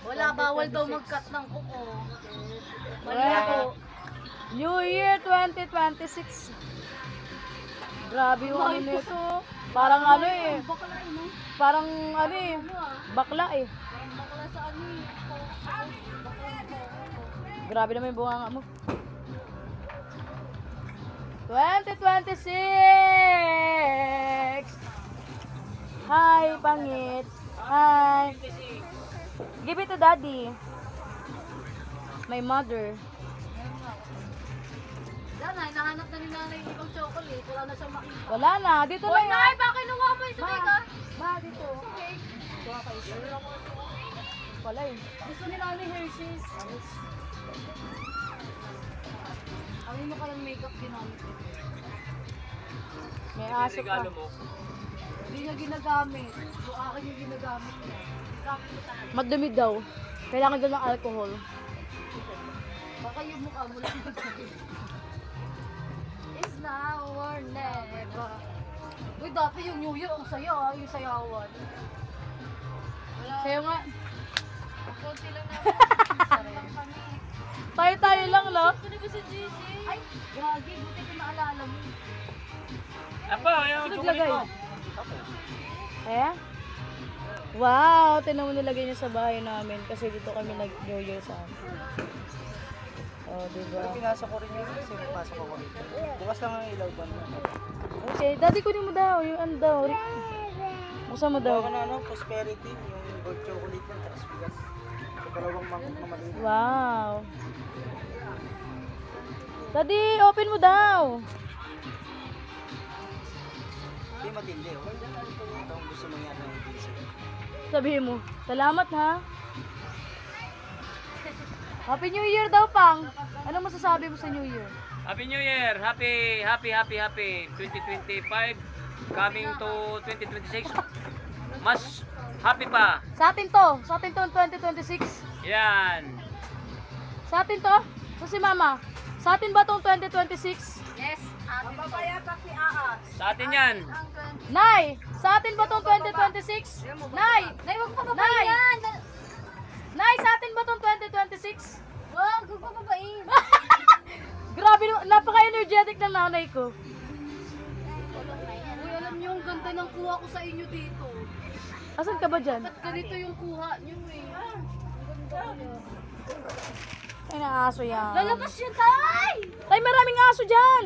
Wala, bawal daw mag-cut ng kuko. Wala po. New Year 2026. Grabe yung ano nito. Parang ano eh. Bakla no? Parang ano eh. Bakla eh. Bakla sa ano eh. Grabe naman yung bunganga mo. 2026! Hi, pangit. Hi. Give it to daddy. My mother. Yan na, hinahanap na ni nanay yung ibang chocolate. Wala na siyang makita. Wala na. Dito Hoy, na nay, yan. bakit kinuha mo yung sabay ka? Ma, dito. Kuha ka isa. Wala eh. Gusto ni nanay Hershey's. Ano mo kayang makeup ginamit ko? May aso pa. Hindi niya ginagamit. Yung akin yung ginagamit niya. Madumi daw. Kailangan daw ng alcohol. Baka yung mukha mo lang is now or never. Uy, dati yung New Year, ang saya ah, yung sayawan. Sayo nga. Konti lang naman kami. Tayo-tayo lang, lo. Ito na ba si JJ? Ay, gagi, buti ko naalala mo. Apa, ayaw Sino naglagay? Eh? Wow, tinan mo nilagay niya sa bahay namin kasi dito kami nag-New Year sa amin. Oh, diba? Pinasok ko rin yun kasi pasok ako dito. Bukas lang ang ilaw ba? Okay, daddy kunin mo daw, yung ano daw. Buksan mo daw. Daw na ano, prosperity, yung gold chocolate ng tapos bigas. Sa dalawang mangkok na maliit. Wow. Daddy, open mo daw. Hindi matindi, oh. Ito ang gusto mangyari ng pizza. Sabihin mo, salamat ha. Happy New Year daw, Pang. Ano masasabi mo sa New Year? Happy New Year! Happy 2025 coming to 2026. Mas happy pa. Sa atin to 2026. Yan. Sa atin to? So si Mama, sa atin ba tong 2026? Yes, atin to. Sa atin yan. Nay, sa atin ba tong 2026? Nay, Nay, huwag pa Nay! babayan! Nay, sa atin ba tong 2026? Huwag pa babayin! Grabe, napaka-energetic ng nanay ko. Uy, alam niyo, ang ganda ng kuha ko sa inyo dito. Asan ka ba dyan? Ba't ganito yung kuha niyo eh? Ang ganda. Ay, na aso yan. Lalabas yun, tay! Tay, maraming aso dyan!